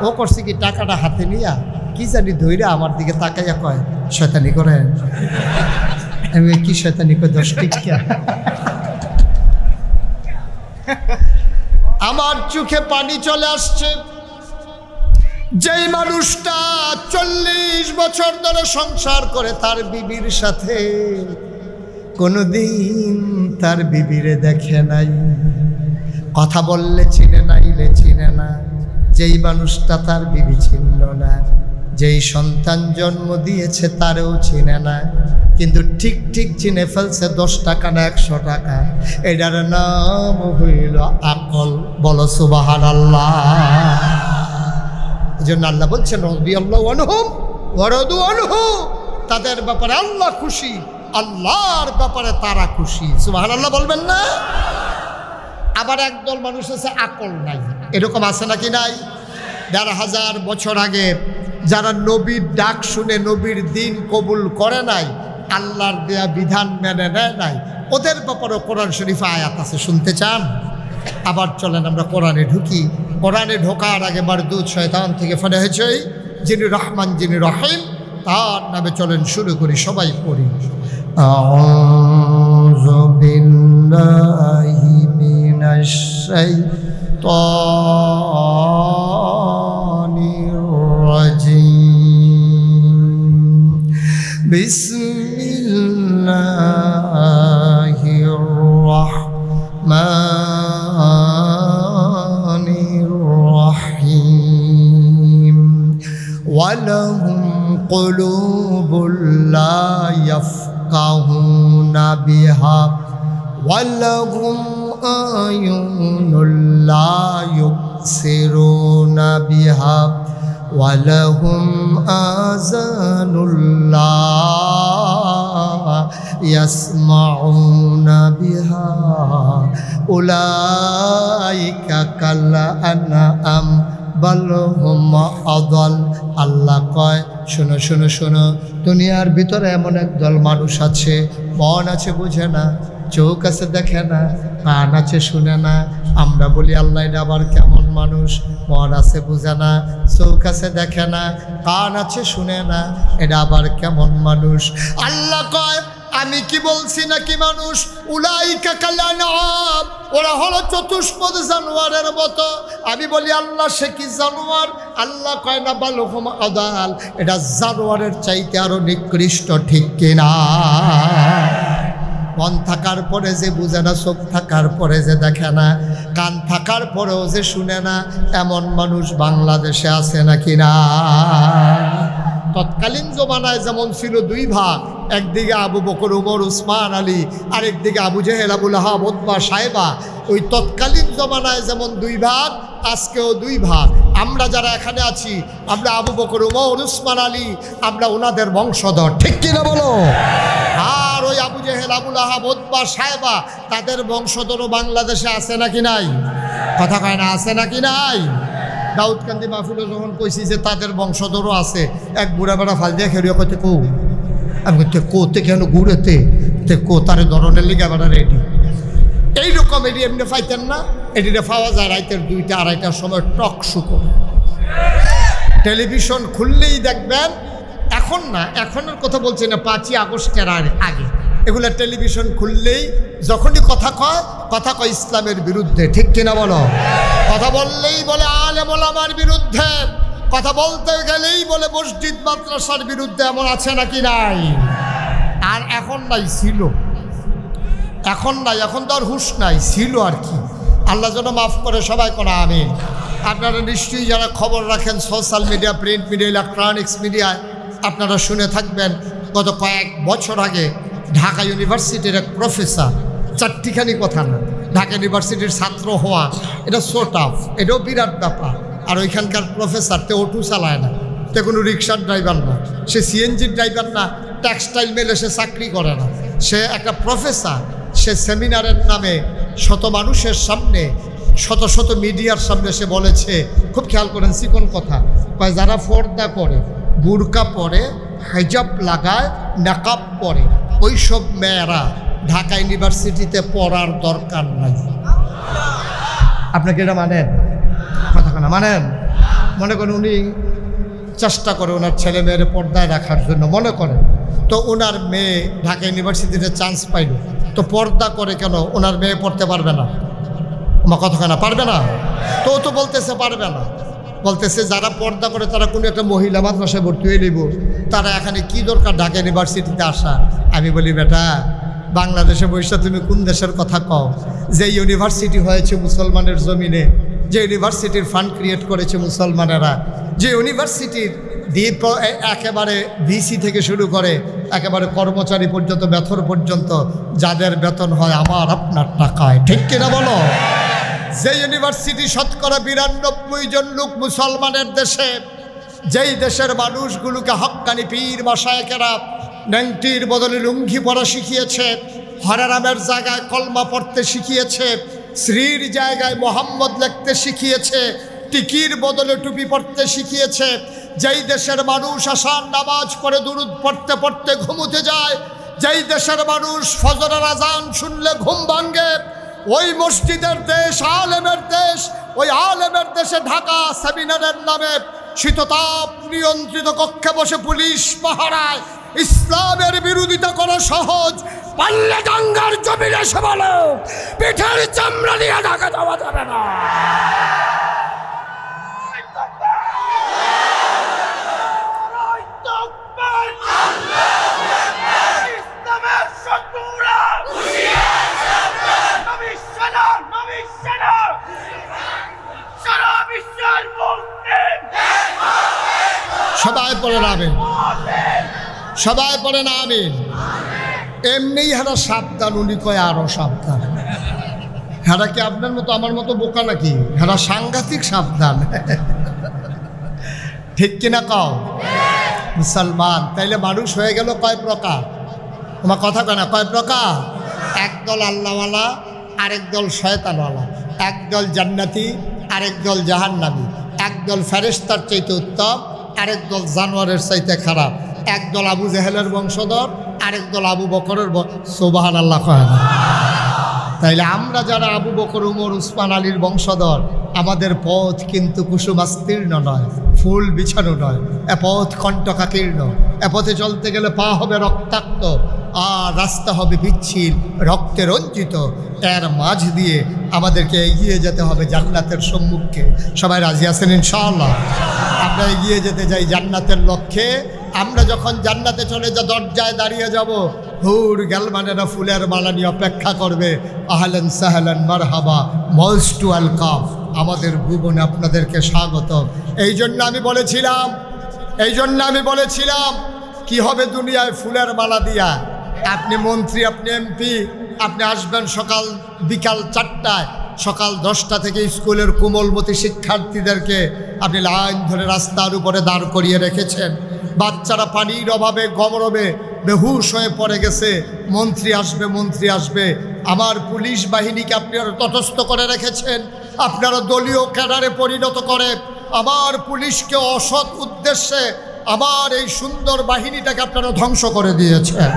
Speaker 1: ও করছে কি টাকাটা হাতে নিয়া কি জানি ধইরা আমার দিকে তাকাইয়া কয় শয়তানি করেন। আমি কি শয়তানি করে 10 টিকা? আমার চোখে পানি চলে আসছে। যেই মানুষটা 40 বছর ধরে সংসার করে তার বিবির সাথে, কোনোদিন তার বিবিরে দেখে নাই, কথা বললে চিনে নাইলে চিনে না, যেই মানুষটা তার বিবি চিনল না, যেই সন্তান জন্ম দিয়েছে তারেও চিনে না, কিন্তু ঠিক ঠিক চিনে ফেলছে 10 টাকা না 100 টাকা। এটার নাম হইল আকল। বলো সুবহানাল্লাহ। এই জন্য আল্লাহ বলছেন রাদিয়াল্লাহু আনহুম ওয়া রাদু আনহু, তাদের ব্যাপারে আল্লাহ খুশি, আল্লাহর ব্যাপারে তারা খুশি। সুবহানাল্লাহ বলবেন না? আবার একদল মানুষ আছে আকল নাই, এরকম আছে নাকি নাই? 1500 বছর আগে যারা নবীর ডাক শুনে নবীর দিন কবুল করে নাই, আল্লাহর দেয়া বিধান মেনে নেয় নাই, ওদের ব্যাপারে কোরআন শরীফে আয়াত আছে, শুনতে চান? আবার চলেন আমরা কোরআনে ঢুকি। কোরআনে ঢোকার আগে মারদুদ শয়তান থেকে ফেলে হয়েছে যিনি রহমান যিনি রহিম, তার নামে চলেন শুরু করি, সবাই পড়ি। আউযু বিল্লাহি মিনাশ শাইতানির রাজিম। বিসমিল্লাহির রাহমানির রাহিম। ওয়ালাহুম কুলুবুল লা ইয়াফকাহুনা বিহা ওয়ালাহুম আয়ুনুল লা ইউবসিরুনা বিহা ওয়ালাহুম আযানুল লা ইয়াসমাউনা বিহা উলাইকা কাল আনআম বাল হুম আদাল। আল্লাহ কয় শোনো শোনো শোনো, দুনিয়ার ভিতরে এমন একদল মানুষ আছে, মন আছে বুঝে না, চোখ আছে দেখে না, কান আছে শুনে না। আমরা বলি আল্লাহ এটা আবার কেমন মানুষ? মন আছে বুঝে না, চোখ আছে দেখে না, কান আছে শুনে না, এটা আবার কেমন মানুষ? আল্লাহ কয় আমি কি বলছি নাকি মানুষ? উলাইকা কাল আনআম, ওরা হলো চতুষ্পদ জানোয়ারের মতো। আমি বলি আল্লাহ সে কি জানোয়ার? আল্লাহ কয় না বাল হুম আদাল, এটা জানোয়ারের চাইতে আরো নিকৃষ্ট, ঠিক কিনা? মন থাকার পরে যে বুঝে না, চোখ থাকার পরে যে দেখে না, কান থাকার পরেও যে শুনে না, এমন মানুষ বাংলাদেশে আছে নাকি না? তৎকালীন জমানায় যেমন ছিল 2 ভাগ, একদিকে আবু বকর উমর উসমান আলী, আরেকদিকে আবু জেহেল আবু লাহাব উতবা সাহেবা। ওই তৎকালীন জমানায় যেমন 2 ভাগ, আজকেও 2 ভাগ। আমরা যারা এখানে আছি, আমরা আবু বকর উমর উসমান আলী, আমরা ওনাদের বংশধর, ঠিক কিনা বলো? আর ওই আবু জেহেল আবু লাহাব উতবা সাহেবা, তাদের বংশধরও বাংলাদেশে আছে নাকি নাই? কথা কয় না, আছে নাকি নাই? দাউদকান্দি মাহফিলে যখন কইছি যে তাদের বংশধরও আছে, এক বুড়া বেড়া ফাল দিয়ে খেলিয়া কইতে কো, আমি কইতে কোতে কেন ঘুরেতে তে কো তারে ধরনের লিগা বেড়া রেডি। এইরকম এটি এমনি পাইতেন না, এটিতে পাওয়া যায় রাইতের 2টা 2:30টার সময় টক শো করে। টেলিভিশন খুললেই দেখবেন, এখন না, এখনের কথা বলছি না, 5ই আগস্টের আগে এগুলা টেলিভিশন খুললেই যখনই কথা কয় ইসলামের বিরুদ্ধে, ঠিক কিনা বলো? কথা বললেই বলে আলেম ওলামার বিরুদ্ধে, কথা বলতে গেলেই বলে মসজিদ মাদ্রাসার বিরুদ্ধে। এমন আছে নাকি নাই? আর এখন নাই, ছিল। এখন নাই, এখন তো আর হুঁশ নাই, ছিল আর কি। আল্লাহ যেন মাফ করে, সবাই কোন আমিন। আপনারা নিশ্চয়ই যারা খবর রাখেন social media, print media, electronics মিডিয়ায়, আপনারা শুনে থাকবেন গত কয়েক বছর আগে ঢাকা ইউনিভার্সিটির এক প্রফেসর, 4টিখানি কথা না, ঢাকা ইউনিভার্সিটির ছাত্র হওয়া এটা সো টাফ, এটাও বিরাট ব্যাপার। আর ওইখানকার প্রফেসর তে অটো চালায় না, তে কোনো রিক্সার ড্রাইভার না, সে সিএনজির ড্রাইভার না, টেক্সটাইল মেলে সে চাকরি করে না, সে একটা প্রফেসর। সে সেমিনারের নামে শত মানুষের সামনে শত শত মিডিয়ার সামনে সে বলেছে, খুব খেয়াল করেন চিকন কথা, কয় যারা পর্দা করে, বুরকা পরে, হিজাব লাগায়, নাকাব পরে, ওই সব মেয়েরা ঢাকা ইউনিভার্সিটিতে পড়ার দরকার নাই। আপনাকে এটা মানেন? কথা না মানেন? মনে করেন উনি চেষ্টা করে ওনার ছেলে মেয়ের পর্দায় রাখার জন্য, মনে করেন তো ওনার মেয়ে ঢাকা ইউনিভার্সিটিতে চান্স পাইল, তো পর্দা করে কেন ওনার মেয়ে পড়তে পারবে না? আমার কথাখানা পারবে না? তো ও তো বলতেছে পারবে না, বলতেছে যারা পর্দা করে তারা কোনো একটা মহিলা মাদ্রাসায় ভর্তি হয়ে নিব, তারা এখানে কি দরকার ঢাকা ইউনিভার্সিটিতে আসা? আমি বলি বেটা, বাংলাদেশে বসে তুমি কোন দেশের কথা কও? যে ইউনিভার্সিটি হয়েছে মুসলমানের জমিনে, যে ইউনিভার্সিটির ফান্ড ক্রিয়েট করেছে মুসলমানেরা, যে ইউনিভার্সিটির দ্বীপ একেবারে ভিসি থেকে শুরু করে একেবারে কর্মচারী পর্যন্ত, বেতন পর্যন্ত যাদের বেতন হয় আমার আপনার টাকায়, ঠিক কিনা বলো? যে ইউনিভার্সিটি শতকরা 92 জন লোক মুসলমানের দেশে, যেই দেশের মানুষগুলোকে হক্কানি পীর মাশায়েখেরা ন্যাংটির বদলে লুঙ্গি পরা শিখিয়েছে, হরেরামের জায়গায় কলমা পড়তে শিখিয়েছে, শ্রীর জায়গায় মোহাম্মদ লিখতে শিখিয়েছে, টিকির বদলে টুপি পড়তে শিখিয়েছে, যেই দেশের মানুষ আসার নামাজ পড়ে দুরুদ পড়তে পড়তে ঘুমোতে যায়, যেই দেশের মানুষ ফজরের আজান শুনলে ঘুম ভাঙ্গে, ওই মসজিদের দেশ, আলেমের দেশ, ওই আলেমের দেশে ঢাকা সেমিনারের নামে শীততাপ নিয়ন্ত্রিত কক্ষে বসে পুলিশ পাহারায়। ইসলামের বিরোধিতা করা সহজ, পাল্লে দাঙ্গার জমিনে এসে বলো পিঠের চামড়া দিয়ে ঢাকা যাওয়া যাবে না। সবাই পড়ে নামেন, সবাই পড়ে নামেন। এমনি হারা সাবধান, উনি কয় আরো সাবধান। হারা কি আপনার মতো আমার মতো বোকা নাকি? হারা সাংঘাতিক সাবধান, ঠিক কিনা কও? মুসলমান তাইলে মানুষ হয়ে গেল কয় প্রকার? তোমার কথা কয় না, কয় প্রকার? একদল আল্লাহওয়ালা, আরেক দল শয়তানওয়ালা, একদল জান্নাতি, আরেক দল জাহান্নামী, একদল ফেরেশতার চাইতে উত্তম, আরেক দল জানোয়ারের চাইতে খারাপ, একদল আবু জেহেলের বংশধর, আরেক দল আবু বকরের। সুবহানাল্লাহ কয় না? তাইলে আমরা যারা আবু বকর, উমর, উসমান আলীর বংশধর, আমাদের পথ কিন্তু কুসুমাস্তীর্ণ নয়, ফুল বিছানো নয়, এ পথ কণ্টকাকীর্ণ। এ পথে চলতে গেলে পা হবে রক্তাক্ত, আর রাস্তা হবে পিচ্ছিল, রক্তে রঞ্জিত। এর মাঝ দিয়ে আমাদেরকে এগিয়ে যেতে হবে জান্নাতের সম্মুখে। সবাই রাজি আছেন ইনশাআল্লাহ? আমরা এগিয়ে যেতে যাই জান্নাতের লক্ষ্যে। আমরা যখন জান্নাতে চলে যা দরজায় দাঁড়িয়ে যাব, হুর গালমানেরা ফুলের মালা নিয়ে অপেক্ষা করবে, আহলান সাহলান মারহাবা, মোস্ট ওয়েলকাম, আমাদের ভুবনে আপনাদেরকে স্বাগত। এই জন্য আমি বলেছিলাম কি হবে দুনিয়ায় ফুলের মালা দিয়া? আপনি মন্ত্রী, আপনি এমপি, আপনি আসবেন সকাল বিকাল 4টায়, সকাল 10টা থেকে স্কুলের কোমলমতি শিক্ষার্থীদেরকে আপনি লাইন ধরে রাস্তার উপরে দাঁড় করিয়ে রেখেছেন। বাচ্চারা পানির অভাবে গমরবে বেহুশ হয়ে পড়ে গেছে, মন্ত্রী আসবে। আমার পুলিশ বাহিনীকে আপনারা তটস্থ করে রেখেছেন, আপনারা দলীয় ক্যাডারে পরিণত করে আমার পুলিশকে অসৎ উদ্দেশ্যে আমার এই সুন্দর বাহিনীটাকে আপনারা ধ্বংস করে দিয়েছেন।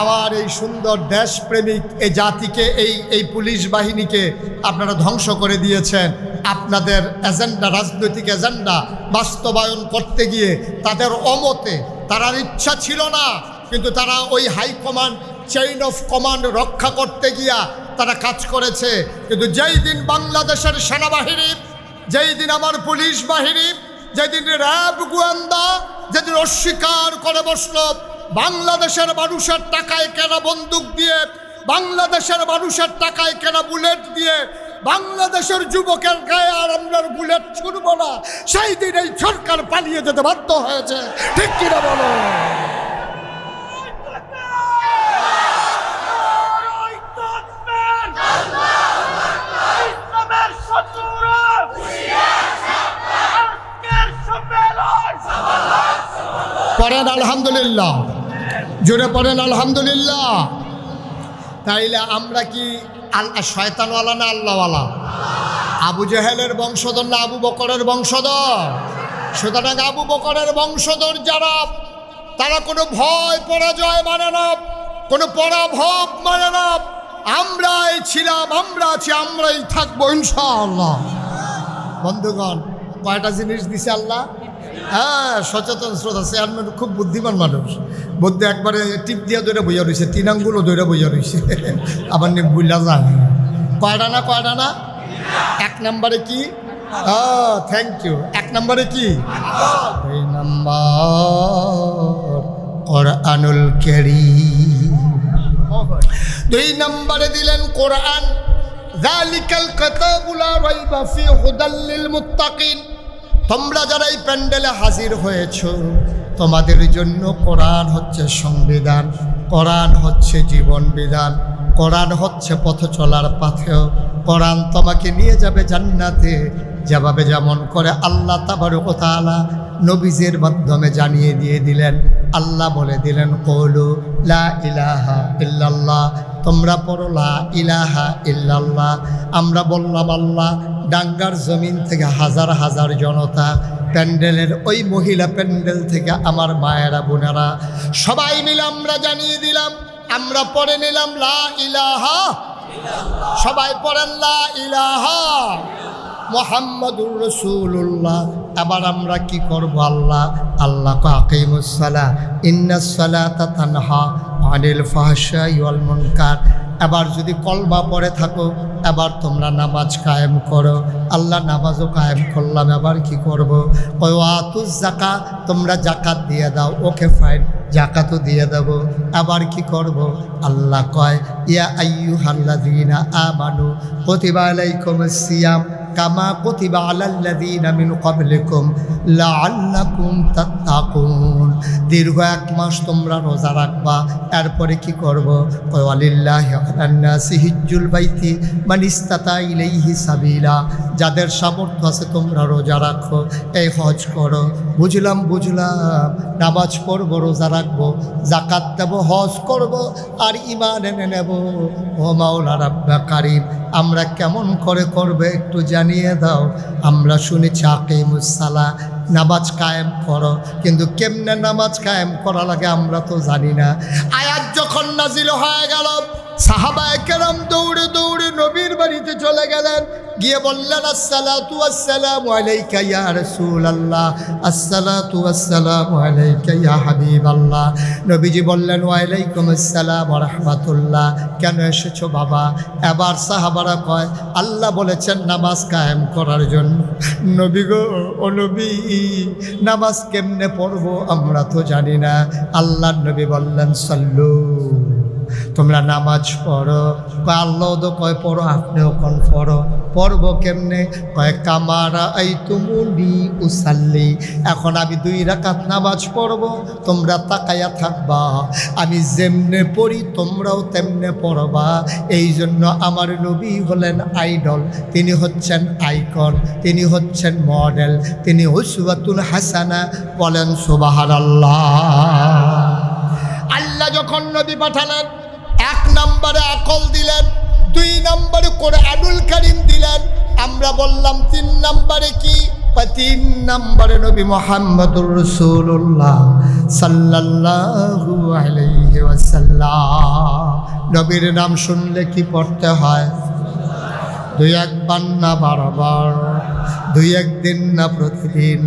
Speaker 1: আমার এই সুন্দর দেশপ্রেমিক এই জাতিকে, এই পুলিশ বাহিনীকে আপনারা ধ্বংস করে দিয়েছেন। আপনাদের এজেন্ডা, রাজনৈতিক এজেন্ডা বাস্তবায়ন করতে গিয়ে তাদের অমতে, তার ইচ্ছা ছিল না, কিন্তু তারা ওই হাইকমান্ড, চেইন অফ কমান্ড রক্ষা করতে গিয়া তারা কাজ করেছে। কিন্তু যেই দিন বাংলাদেশের সেনাবাহিনী, যেই দিন আমার পুলিশ বাহিনী, যেদিন র্যাব গোয়েন্দা যেদিন অস্বীকার করে বসল, বাংলাদেশের মানুষের টাকায় কেনা বন্দুক দিয়ে, বাংলাদেশের মানুষের টাকায় কেনা বুলেট দিয়ে বাংলাদেশের যুবকের গায়ে আর আপনার বুলেট ছুড়ব না, সেই দিন এই সরকার পালিয়ে যেতে বাধ্য হয়েছে, ঠিক কিনা বলো? পড়েন আলহামদুলিল্লাহ, জোরে পড়েন আলহামদুলিল্লাহ। তাইলে আমরা কি শয়তানওয়ালা না আল্লাহওয়ালা? আবু জেহেলের বংশধর না আবু বকরের বংশধর? সুতরাং আবু বকরের বংশধর যারা, তারা কোনো ভয় পরাজয় মানে না, কোনো পরাভব মানে না। আমরাই ছিলাম, আমরা আছি, আমরাই থাকবো ইনশাআল্লাহ। বন্ধুগণ, কয়টা জিনিস দিছে আল্লাহ? হ্যাঁ, সচেতন শ্রোতা, চেয়ারম্যান খুব বুদ্ধিমান মানুষ, বুদ্ধি একবারে টিপ দিয়া দৌড়ে বইয়া রয়েছে, 3 আঙ্গুলও দৌড়ে বইয়া রয়েছে, আবার নি বুঝলা যায় কয়টা না, কয়টা না? 1 নম্বরে কি? Thank you. 1 নম্বরে কি? 2 নম্বর কোরআনুল কারীম। 2 নম্বরে দিলেন কোরআন। যালিকাল কিতাবু লা রাইবা ফি হুদাল লিল মুত্তাকিন। তোমরা যারা এই প্যান্ডেলে হাজির হয়েছ, তোমাদের জন্য কোরআন হচ্ছে সংবিধান, কোরআন হচ্ছে জীবন বিধান, কোরআন হচ্ছে পথ চলার পাথেয়। কোরআন তোমাকে নিয়ে যাবে জান্নাতে, যেভাবে যেমন করে আল্লাহ তাবারক ওয়া তাআলা নবীজির মাধ্যমে জানিয়ে দিয়ে দিলেন। আল্লাহ বলে দিলেন, কওলু লা ইলাহা ইল্লাল্লাহ, তোমরা পড়ো লা ইলাহা ইল্লাল্লাহ। আমরা বললাম আল্লাহ। ডাঙ্গার জমিন থেকে হাজার হাজার জনতা, প্যান্ডেলের ওই মহিলা প্যান্ডেল থেকে আমার মায়েরা বোনেরা, সবাই মিলে আমরা জানিয়ে দিলাম, আমরা পড়ে নিলাম লা ইলাহা। সবাই পড়েন লা ইলাহা মুহাম্মাদুর রাসূলুল্লাহ। এবার আমরা কি করব? আল্লাহ আল্লাহ আকিমুস সালাহ ইন্নাস সালাতা তানহা আনিল ফাহশাই ওয়াল মুনকার। এবার যদি কলমা পড়ে থাকো, এবার তোমরা নামাজ কায়েম করো। আল্লাহ নামাজও কায়েম করলাম, এবার কি করব? ওয়াতুজ যাকাত, তোমরা জাকাত দিয়ে দাও। ওকে ফাইন, জাকাতও দিয়ে দেব। আবার কি করব? আল্লাহ কয়, ইয়া আইয়ুহাল্লাযীনা আমানু কুতিবা আলাইকুমুস সিয়াম কামা কুতিবা আলাল্লাযীনা মিন ক্বাবলিকুম লাআল্লাকুম তাত্তাকুন। দীর্ঘ 1 মাস তোমরা রোজা রাখবা। এরপরে কি করব? ওয়ালিল্লাহি আলান্নাসি হিজ্জুল বাইতি মান ইসতাতা ইলাইহি সাবিলা। যাদের সামর্থ্য আছে তোমরা রোজা রাখো, এই হজ করো। বুঝলাম, নামাজ পড়বো, রোজা রাখবো, জাকাত দেবো, হজ করব, আর ঈমান এনে নেব। ও মাওলা রাব্বা কারীম, আমরা কেমন করে করবে একটু জানিয়ে দাও। আমরা শুনেছি আকিমুস সালাহ, নামাজ কায়েম করো, কিন্তু কেমনে নামাজ কায়েম করা লাগে আমরা তো জানি না। আয়াত যখন নাজিল হয়ে গেল, সাহাবায়ে কেরাম দৌড়ে দৌড়ে নবীর বাড়িতে চলে গেলেন, গিয়ে বললেন, আসসালাতু ওয়াসসালামু আলাইকা ইয়া রাসূলুল্লাহ, আসসালাতু ওয়াসসালামু আলাইকা ইয়া হাবিবাল্লাহ। নবীজি বললেন, ওয়া আলাইকুম আসসালাম ওয়া রাহমাতুল্লাহ। কেন এসেছো বাবা? এবার সাহাবারা কয়, আল্লাহ বলেছেন নামাজ কায়েম করার জন্য। নবী গো, ও নবী, নামাজ কেমনে পড়বো আমরা তো জানি না। আল্লাহর নবী বললেন, সাল্লু, তোমরা নামাজ পড়ো। আল্লাহ তো কয় পড়ো, আপনিও কোন পড়ো। পড়বো কেমনে? কয় কামারা আই তুমুনি উসাল্লি। এখন আমি 2 রাকাত নামাজ পড়বো, তোমরা তাকায়া থাকবা। আমি যেমনে পড়ি তোমরাও তেমনে পড়বা। এই জন্য আমার নবী হলেন আইডল, তিনি হচ্ছেন আইকন, তিনি হচ্ছেন মডেল, তিনি উসওয়াতুল হাসানা। বলেন সুবহানাল্লাহ। আল্লাহ যখন নবী পাঠালেন, 1 নম্বরে আকল দিলেন, 2 নম্বরে কোরআনুল কারীম দিলেন। আমরা বললাম 3 নম্বরে কি? 3 নম্বরে নবী মুহাম্মদুর রাসূলুল্লাহ সাল্লাল্লাহু আলাইহি ওয়াসাল্লাম। নবীর নাম শুনলে কি পড়তে হয়? 2-1 বার না 12 বার, 2-1 দিন না প্রতিদিন,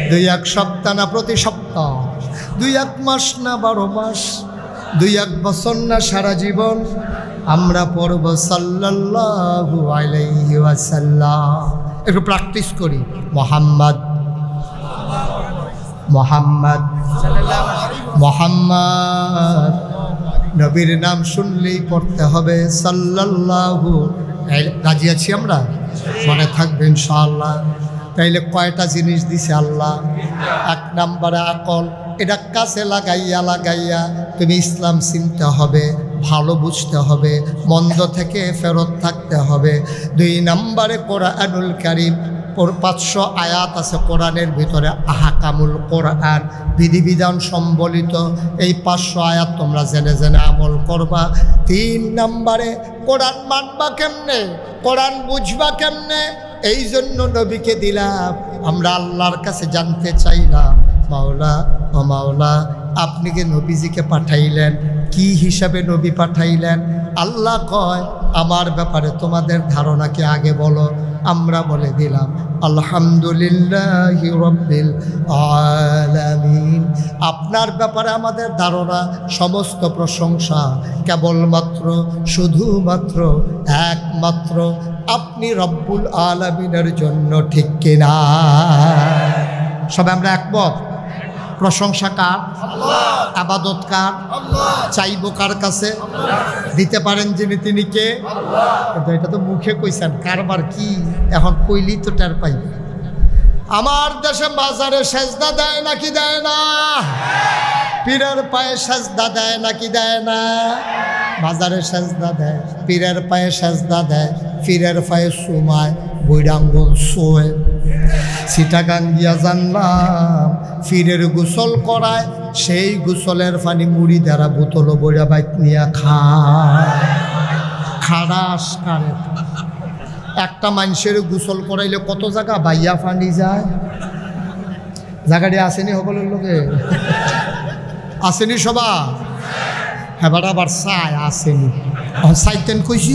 Speaker 1: 2-1 সপ্তাহ না প্রতি সপ্তাহ, 2-1 মাস না 12 মাস, 2-1 বছর না সারা জীবন। আমরা পড়ব সাল্লাল্লাহু আলাইহি ওয়াসাল্লাম। একটু প্র্যাকটিস করি। মোহাম্মদ মোহাম্মদ মোহাম্মদ। নবীর নাম শুনলেই পড়তে হবে সাল্লাল্লাহু। রাজি আছি আমরা? মনে থাকবে ইনশাআল্লাহ। তাইলে কয়টা জিনিস দিছে আল্লাহ? 1 নম্বরে আকল। এটা কাছে লাগাইয়া তুমি ইসলাম চিনতে হবে, ভালো বুঝতে হবে, মন্দ থেকে ফেরত থাকতে হবে। 2 নম্বরে কোরআনুল কারীম। 500 আয়াত আছে কোরআনের ভিতরে, আহকামুল কোরআন, বিধিবিধান সম্বলিত। এই 500 আয়াত তোমরা জেনে জেনে আমল করবা। 3 নম্বরে কোরআন মানবা কেমনে, কোরআন বুঝবা কেমনে, এই জন্য নবীকে দিলাম। আমরা আল্লাহর কাছে জানতে চাইলাম, মাওলা ও মাওলা, আপনি কি নবীজিকে পাঠাইলেন, কি হিসাবে নবী পাঠাইলেন? আল্লাহ কয়, আমার ব্যাপারে তোমাদের ধারণা কি আগে বলো। আমরা বলে দিলাম, আলহামদুলিল্লাহি রাব্বিল আলামিন। আপনার ব্যাপারে আমাদের ধারণা, সমস্ত প্রশংসা কেবলমাত্র, শুধুমাত্র, একমাত্র আপনি রব্বুল আলামিনের জন্য, ঠিক কিনা? সবাই আমরা একমত। প্রশংসা কার? আল্লাহ। ইবাদত কার? আল্লাহ। চাইব কার কাছে? দিতে পারেন যিনি, তিনি কে? আল্লাহ। কিন্তু এটা তো মুখে কইছেন, কারবার কি এখন কইলি তো টের পাইবে। আমার দেশে বাজারে সেজদা দেয় নাকি দেয় না? পীরের পায়ে সেজদা দেয় নাকি দেয় না? বাজারে সেজদা দেয়, পীরের পায়ে সেজদা দেয়, পীরের পায়ে সুমায়, বৈরাঙ্গুল শোয়। চিটাগাং গিয়া জানলাম ফিরের গোসল করায়, সেই গোসলের পানি মুড়ি দ্বারা বোতল বইরা বাইক নিয়ে খারাস কারে। একটা মানুষের গোসল করাইলে কত জায়গা বাইয়া ফানি যায়। জায়গাটি আসেনি সকলের লোকে? আসেনি সবা? হ্যাঁ, আবার চাই আসেনি। সাইতেন কইছি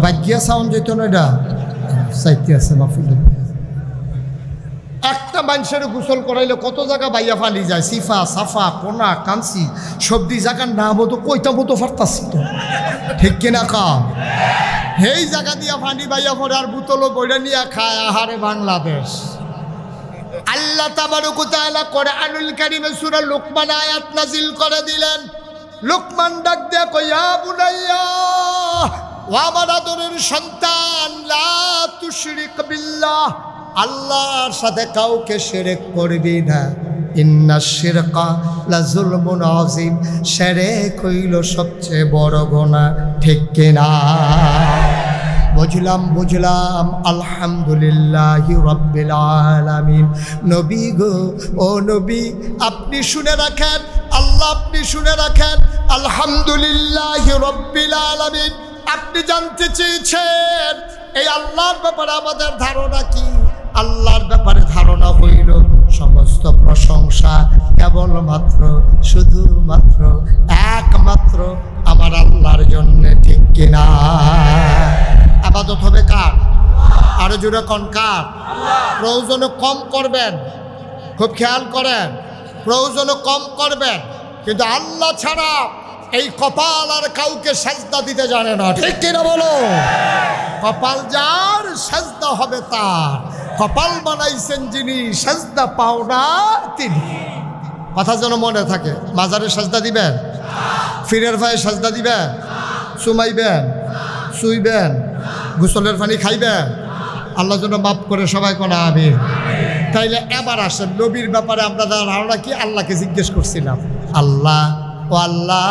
Speaker 1: বাইক গিয়া সাউন্ড যেত না, এটা সাইতে আছে মাফিল। একটা মানুষের গোসল করাইলে কত জায়গা বাইয়া ফানি যায়, সিফা সাফা কোনা কাঞ্চি সবজি জায়গার নাম হতো কইটা মতো ফারতাছি তো, ঠিক কিনা কাম? এই জায়গা দিয়া ফানি বাইয়া পরে আর বোতলও বইটা নিয়ে খায়। আহারে বাংলাদেশ। আল্লাহ তাবারক ওয়া তাআলা কোরআনুল কারীমে সূরা লুকমান আয়াত নাজিল করে দিলেন। লুকমান ডাক দিয়া কয়, ইয়া বুনাইয়া, ও আমার আদরের সন্তান, লা তুশরিক বিল্লাহ, আল্লাহর সাথে কাউকে শিরক করবি না। ইন্নাশ শিরকা লাযুলমুন আযীম, শিরক হইল সবচেয়ে বড় গুনাহ, ঠিক কিনা? বুঝলাম। আলহামদুলিল্লাহি রাব্বিল আলামিন। নবী গো, ও নবী, আপনি শুনে রাখেন, আল্লাহ আপনি শুনে রাখেন, আলহামদুলিল্লাহি রাব্বিল আলামিন। আপনি জানতে চেয়েছেন এই আল্লাহর ব্যাপারে আমাদের ধারণা কি? আল্লাহর ব্যাপারে ধারণা হইল সমস্ত প্রশংসা কেবলমাত্র, শুধুমাত্র, একমাত্র আমার আল্লাহর জন্য, ঠিক কিনা? ইবাদত হবে কার? আরো জোরে কোন কার? প্রয়োজনে কম করবেন, খুব খেয়াল করেন, প্রয়োজনে কম করবেন, কিন্তু আল্লাহ ছাড়া এই কপাল আর কাউকে সেজদা দিতে জানে না, ঠিক কিনা বলো? কপাল যার, সেজদা হবে তার। কপাল বানাইছেন যিনি, সেজদা পাও না তিনি। কথা যেন মনে থাকে। মাজারে সেজদা দিবেন? ফিরের ভাইয়ে সেজদা দিবেন? সুমাইবেন? শুইবেন? গোসলের পানি খাইবেন? আল্লাহ যেন মাফ করে সবাই কোনা আমিন। তাইলে এবার আসেন নবীর ব্যাপারে আমরা ধারণা কি? আল্লাহকে জিজ্ঞেস করছিলাম, আল্লাহ ও আল্লাহ,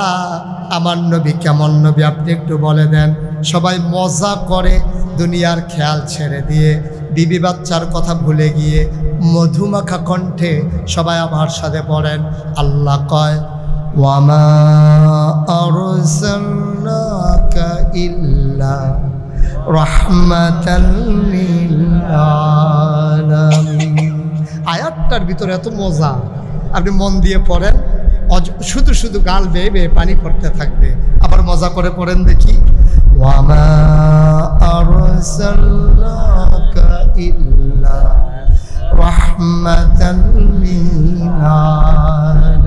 Speaker 1: আমার নবী কেমন নবী আপনি একটু বলে দেন। সবাই মজা করে, দুনিয়ার খেয়াল ছেড়ে দিয়ে, বিবি বাচ্চার কথা ভুলে গিয়ে মধুমাখা কণ্ঠে সবাই আমার সাথে পড়েন, আল্লাহ কয়, ওয়ামা আরসালনাকা ইল্লা রাহমাতাল লিল আলামিন। আয়াতটার ভিতরে এত মজা, আপনি মন দিয়ে পড়েন, শুধু শুধু গাল বেয়ে বেয়ে পানি পড়তে থাকবে। আবার মজা করে পড়েন দেখি, ওয়ামা আরসালনাকা ইল্লা রাহমাতাল লিল আলামিন।